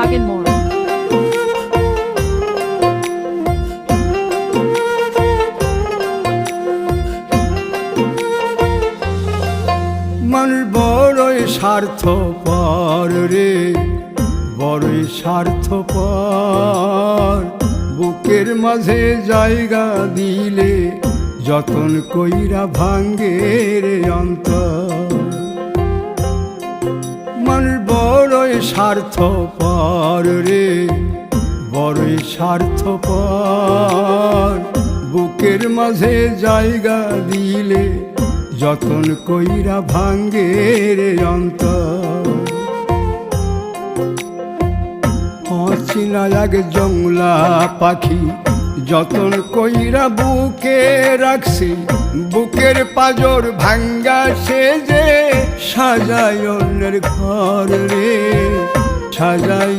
Dragonmore. মানুষ বড়ই স্বার্থপর রে, বড়ই স্বার্থপর। বুকের মাঝে জায়গা দিলে যতন কইরা ভাঙ্গে রে অন্তর। মানুষ বড়ই স্বার্থপর রে, বড়ই স্বার্থপর। বুকের মাঝে জায়গা দিলে যতন কইরা ভাঙ্গে রে অন্তর। অচিনা এক জংলা পাখি যতন কইরা বুকে রাখছি, বুকের পাজর ভাঙ্গা সে যে সাজায় অন্যের ঘর রে, সাজায়